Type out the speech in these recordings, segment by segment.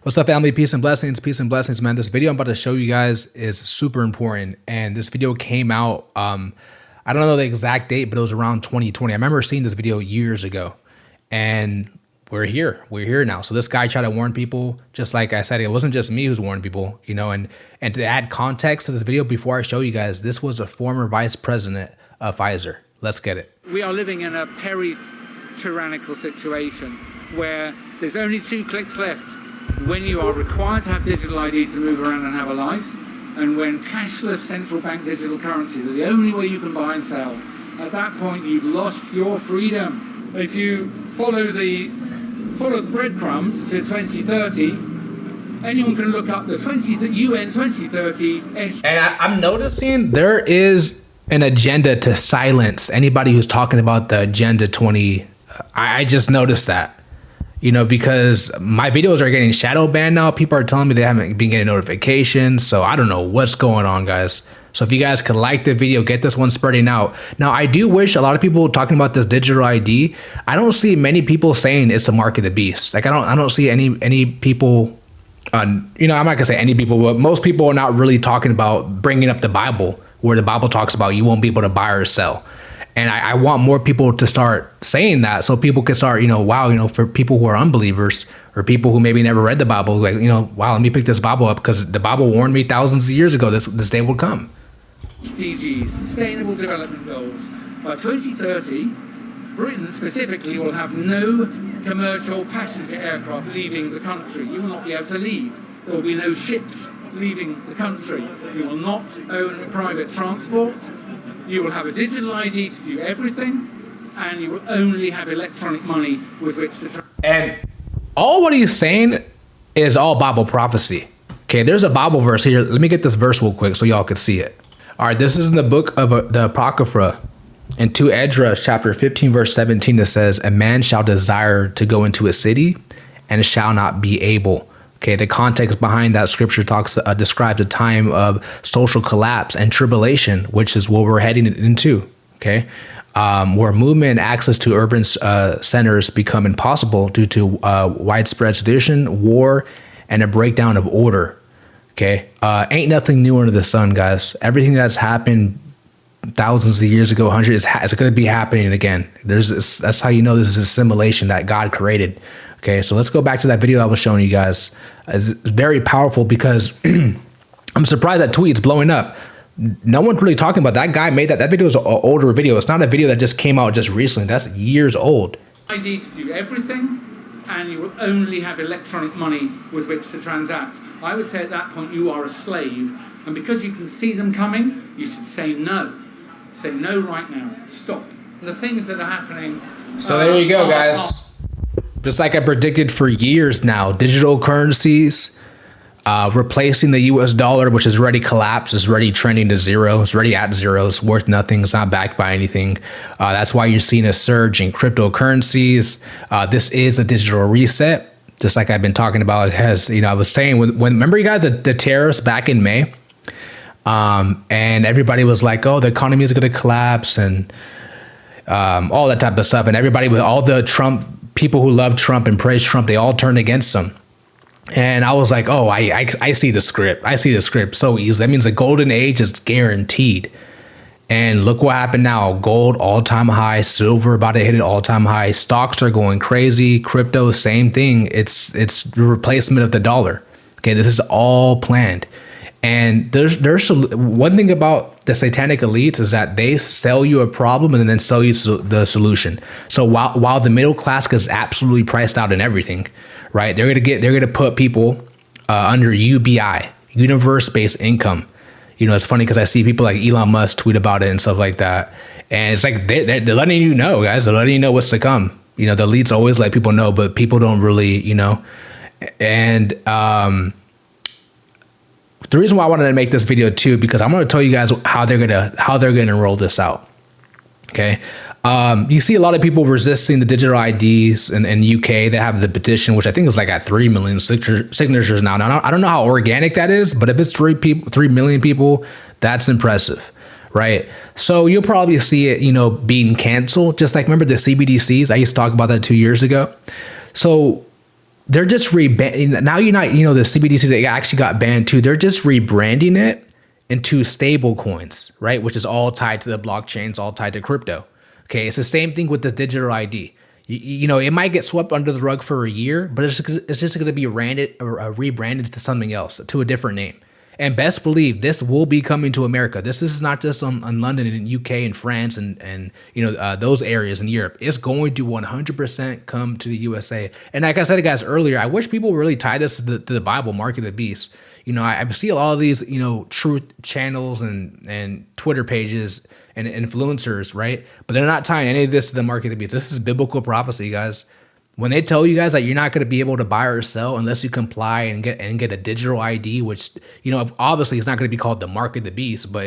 What's up, family? Peace and blessings, man. This video I'm about to show you guys is super important, and this video came out, I don't know the exact date, but it was around 2020. I remember seeing this video years ago, and we're here now. So this guy tried to warn people, just like I said, it wasn't just me who's warning people, you know, and to add context to this video before I show you guys, this was a former vice president of Pfizer. Let's get it. We are living in a tyrannical situation where there's only 2 clicks left. When you are required to have digital ID to move around and have a life, and when cashless central bank digital currencies are the only way you can buy and sell, at that point you've lost your freedom. If you follow the breadcrumbs to 2030, anyone can look up the UN 2030. And I'm noticing there is an agenda to silence anybody who's talking about the Agenda 20. I just noticed that. You know, because my videos are getting shadow banned now. People are telling me they haven't been getting notifications. So I don't know what's going on, guys. So if you guys could like the video, get this one spreading out. Now, I do wish a lot of people talking about this digital ID. I don't see many people saying it's the mark of the beast. Like I don't see any people, you know, I'm not gonna say any people, but most people are not really talking about bringing up the Bible, where the Bible talks about you won't be able to buy or sell. And I want more people to start saying that, so people can start, you know, wow, you know, for people who are unbelievers or people who maybe never read the Bible, like, you know, wow, let me pick this Bible up because the Bible warned me thousands of years ago this day would come. SDGs, Sustainable Development Goals. By 2030, Britain specifically will have no commercial passenger aircraft leaving the country. You will not be able to leave. There will be no ships leaving the country. You will not own private transport. You will have a digital ID to do everything, and you will only have electronic money with which to... And all what he's saying is all Bible prophecy. Okay, there's a Bible verse here. Let me get this verse real quick so y'all can see it. All right, this is in the book of the Apocrypha. In 2 Esdras, chapter 15, verse 17, it says, "A man shall desire to go into a city and shall not be able." Okay, the context behind that scripture describes a time of social collapse and tribulation, which is what we're heading into. Okay, where movement and access to urban centers become impossible due to widespread sedition, war, and a breakdown of order. Okay, ain't nothing new under the sun, guys. Everything that's happened thousands of years ago, hundreds, it's going to be happening again. That's how you know this is a simulation that God created. Okay, so let's go back to that video I was showing you guys. It's very powerful because I'm surprised that tweet's blowing up. No one's really talking about that guy made that. That video is an older video. It's not a video that just came out just recently. That's years old. ID to do everything, and you will only have electronic money with which to transact. I would say at that point you are a slave, and because you can see them coming, you should say no. Say no right now. Stop. The things that are happening. So there you go, guys. Just like I predicted for years now, digital currencies replacing the US dollar, which is already collapsed, is already trending to zero. It's already at zero. It's worth nothing. It's not backed by anything. That's why you're seeing a surge in cryptocurrencies. This is a digital reset, just like I've been talking about. It has, you know, I was saying when remember you guys the tariffs back in May, and everybody was like, oh, the economy is going to collapse and all that type of stuff, and everybody with all the Trump people who love Trump and praise Trump, they all turned against him. And I was like, oh, I see the script. I see the script so easily. That means the golden age is guaranteed. And look what happened now. Gold, all-time high. Silver, about to hit an all-time high. Stocks are going crazy. Crypto, same thing. It's the replacement of the dollar. Okay, this is all planned. And there's one thing about the satanic elites is that they sell you a problem and then sell you the solution. So while the middle class is absolutely priced out in everything, right? They're gonna put people under UBI, universe-based income. You know, it's funny because I see people like Elon Musk tweet about it and stuff like that, and it's like they're letting you know, guys. They're letting you know what's to come. You know, the elites always let people know, but people don't really, you know, and the reason why I wanted to make this video too, because I'm going to tell you guys how they're gonna roll this out. Okay, you see a lot of people resisting the digital IDs in UK. They have the petition, which I think is like at 3 million signatures now. Now I don't know how organic that is, but if it's 3 million people, that's impressive, right? So you'll probably see it, you know, being canceled. Just like remember the CBDCs? I used to talk about that 2 years ago. So they're just now the CBDC that actually got banned too. They're just rebranding it into stable coins, right? Which is all tied to the blockchains, all tied to crypto. Okay, it's the same thing with the digital ID. It might get swept under the rug for a year, but it's just going to be rebranded to something else, to a different name. And best believe this will be coming to America. This is not just on London and UK and France and those areas in Europe. It's going to 100% come to the USA. And like I said, guys, earlier, I wish people really tie this to the Bible, Mark of the Beast. I see a lot of these, truth channels and Twitter pages and influencers, right? But they're not tying any of this to the Mark of the Beast. This is biblical prophecy, guys. When they tell you guys that you're not going to be able to buy or sell unless you comply and get a digital ID, which obviously it's not going to be called the Mark of the Beast, but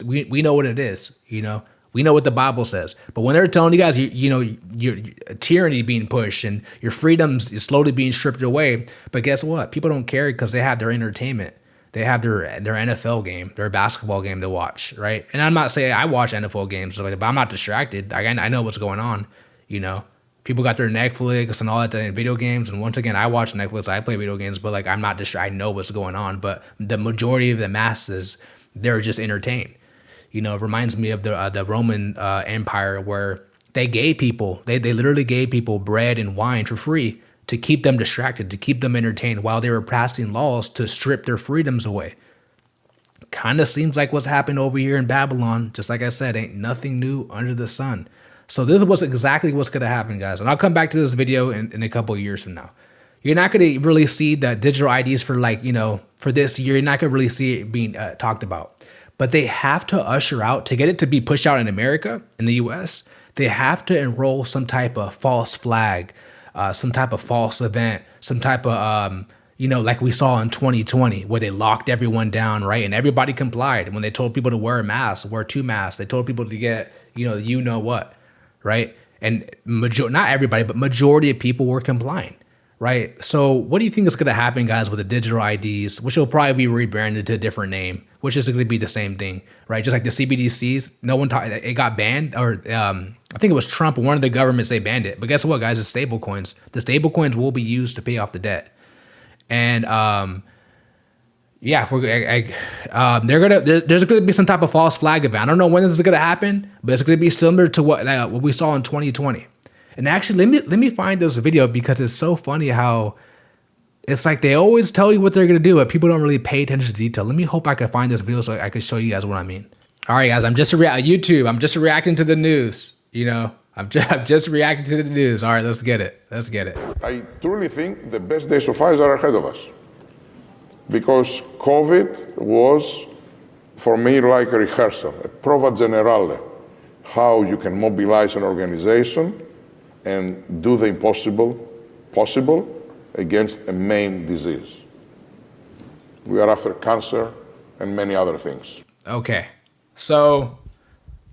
we know what it is. We know what the Bible says. But when they're telling you guys, your tyranny being pushed and your freedoms is slowly being stripped away, but guess what? People don't care because they have their entertainment. They have their NFL game, their basketball game to watch, right? And I'm not saying I watch NFL games, but I'm not distracted. I know what's going on, People got their Netflix and all that and video games. And once again, I watch Netflix, I play video games, but I'm not distracted. I know what's going on. But the majority of the masses, they're just entertained. It reminds me of the Roman Empire, where they literally gave people bread and wine for free to keep them distracted, to keep them entertained while they were passing laws to strip their freedoms away. Kind of seems like what's happened over here in Babylon. Just like I said, ain't nothing new under the sun. So this is exactly what's going to happen, guys. And I'll come back to this video in a couple of years from now. You're not going to really see the digital IDs for for this year. You're not going to really see it being talked about. But they have to usher out, to get it to be pushed out in America, in the US, they have to enroll some type of false flag, some type of false event, some type of, like we saw in 2020, where they locked everyone down, right? And everybody complied. When they told people to wear a mask, wear 2 masks, they told people to get, what, right? And not everybody, but majority of people were complying, right? So what do you think is going to happen, guys, with the digital IDs, which will probably be rebranded to a different name, which is going to be the same thing, right? Just like the CBDCs, it got banned, or I think it was Trump, one of the governments, they banned it. But guess what, guys? It's stable coins. The stable coins will be used to pay off the debt. And there's going to be some type of false flag event. I don't know when this is going to happen, but it's going to be similar to what we saw in 2020. And actually, let me find this video, because it's so funny how it's like they always tell you what they're going to do, but people don't really pay attention to detail. Let me hope I can find this video so I can show you guys what I mean. All right, guys, I'm just reacting to the news. I'm just reacting to the news. All right, let's get it. I truly think the best days of Pfizer are ahead of us, because COVID was, for me, like a rehearsal, a prova generale, how you can mobilize an organization and do the impossible possible against a main disease. We are after cancer and many other things. Okay, so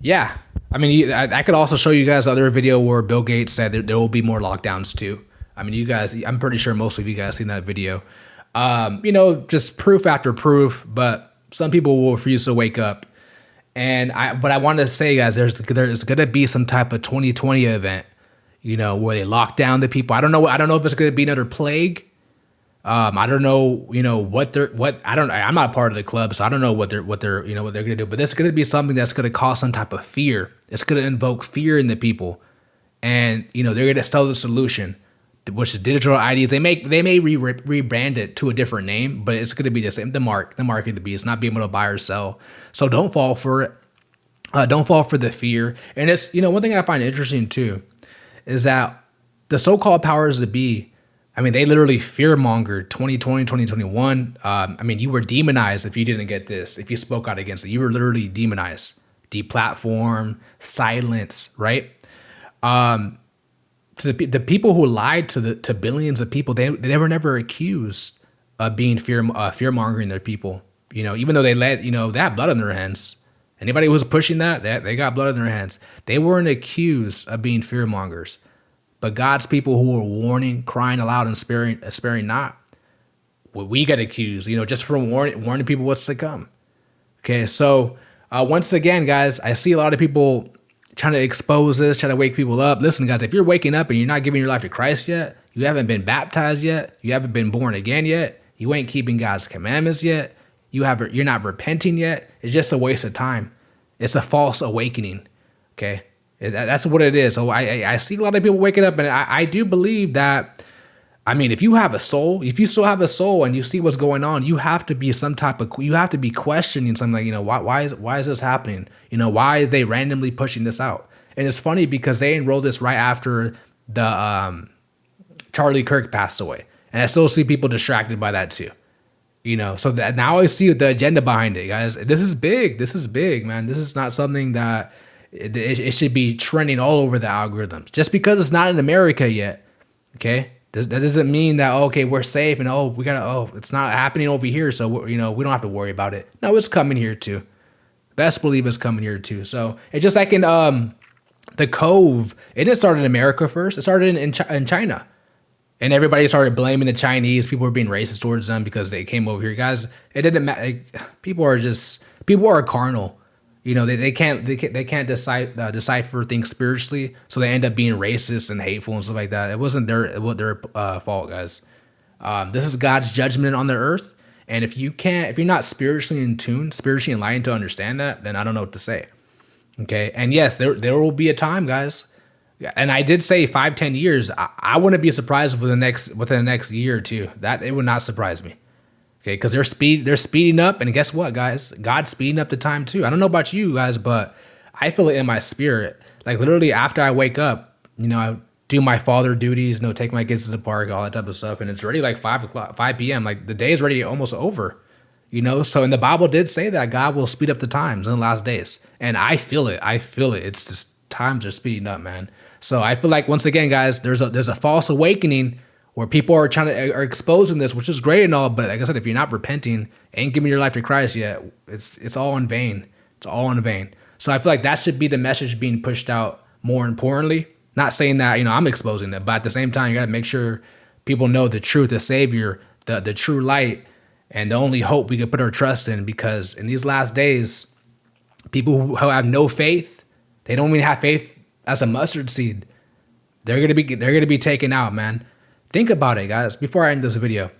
yeah, I could also show you guys other video where Bill Gates said there will be more lockdowns too. You guys, I'm pretty sure most of you guys seen that video. Just proof after proof, but some people will refuse to wake up. But I wanted to say, guys, there's going to be some type of 2020 event, where they lock down the people. I don't know if it's going to be another plague. I don't know, I'm not part of the club, so I don't know what they're going to do, but it's going to be something that's going to cause some type of fear. It's going to invoke fear in the people. And, they're going to sell the solution, which is digital IDs. They may rebrand it to a different name, but it's going to be the same, the mark of the beast, not being able to buy or sell. So don't fall for it. Don't fall for the fear. And it's, one thing I find interesting too, is that the so-called powers that be, they literally fear-mongered 2020, 2021. You were demonized if you didn't get this, if you spoke out against it. You were literally demonized, deplatformed, silenced, right? To the people who lied to billions of people, they were never accused of being fear-mongering their people. Even though they had blood on their hands. Anybody who was pushing that, they got blood on their hands. They weren't accused of being fear-mongers. But God's people who were warning, crying aloud, and sparing not, we get accused, just from warning people what's to come. Okay, so once again, guys, I see a lot of people trying to expose this, trying to wake people up. Listen, guys, if you're waking up and you're not giving your life to Christ yet, You haven't been baptized yet. You haven't been born again yet. You ain't keeping God's commandments yet. You're not repenting yet. It's just a waste of time. It's a false awakening. Okay. That's what it is. So I see a lot of people waking up, and I do believe that, I mean, if you have a soul, if you still have a soul and you see what's going on, you have to be you have to be questioning something like, why is this happening? Why is they randomly pushing this out? And it's funny because they enrolled this right after the Charlie Kirk passed away. And I still see people distracted by that too. So that now I see the agenda behind it, guys. This is big. This is big, man. This is not something that it should be trending all over the algorithms. Just because it's not in America yet, okay? That doesn't mean that, okay, we're safe and it's not happening over here, so we don't have to worry about it. No, it's coming here too. Best believe it's coming here too. So it's just like in the Cove. It didn't start in America first. It started in China, and everybody started blaming the Chinese. People were being racist towards them because they came over here, guys. It didn't matter. People are carnal. They can't decipher things spiritually, so they end up being racist and hateful and stuff like that. It wasn't their fault, guys. This is God's judgment on the earth, and if you're not spiritually in tune, spiritually enlightened to understand that, then I don't know what to say. Okay, and yes, there will be a time, guys, and I did say 5-10 years. I wouldn't be surprised within the next year or two. That it would not surprise me. Okay, because they're speeding up, and guess what, guys? God's speeding up the time too. I don't know about you guys, but I feel it in my spirit. Like literally, after I wake up, I do my father duties, take my kids to the park, all that type of stuff, and it's already like 5 p.m. Like the day is already almost over. So and the Bible did say that God will speed up the times in the last days, and I feel it. It's just times are speeding up, man. So I feel like once again, guys, there's a false awakening where people are exposing this, which is great and all, but like I said, if you're not repenting, ain't giving your life to Christ yet, it's all in vain. It's all in vain. So I feel like that should be the message being pushed out more importantly. Not saying that, I'm exposing it, but at the same time, you got to make sure people know the truth, the Savior, the true light, and the only hope we can put our trust in, because in these last days, people who have no faith, they don't even have faith as a mustard seed. They're gonna be taken out, man. Think about it, guys, before I end this video.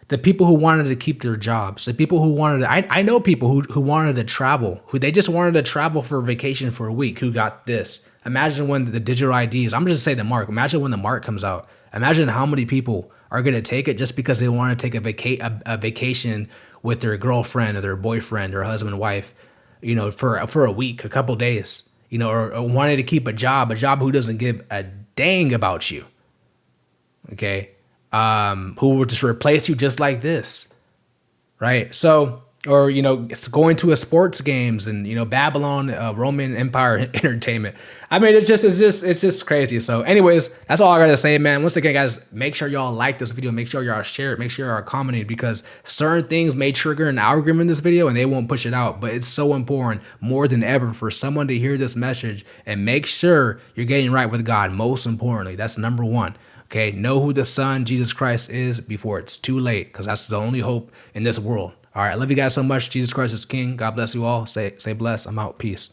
The people who wanted to keep their jobs, the people who wanted to, I know people who wanted to travel, who they just wanted to travel for a vacation for a week, who got this. Imagine when the digital IDs, I'm just saying the mark, imagine when the mark comes out. Imagine how many people are going to take it just because they want to take a vacation with their girlfriend or their boyfriend or husband, wife, for a week, a couple days, or wanted to keep a job who doesn't give a dang about you. Okay. Who will just replace you just like this. Right. So, or, it's going to a sports games and, Babylon, Roman Empire entertainment. I mean, it's just crazy. So anyways, that's all I got to say, man. Once again, guys, make sure y'all like this video. Make sure y'all share it. Make sure y'all commenting, because certain things may trigger an algorithm in this video and they won't push it out. But it's so important more than ever for someone to hear this message and make sure you're getting right with God. Most importantly, that's number one. Okay. Know who the Son, Jesus Christ, is before it's too late, because that's the only hope in this world. All right. I love you guys so much. Jesus Christ is King. God bless you all. Stay blessed. I'm out. Peace.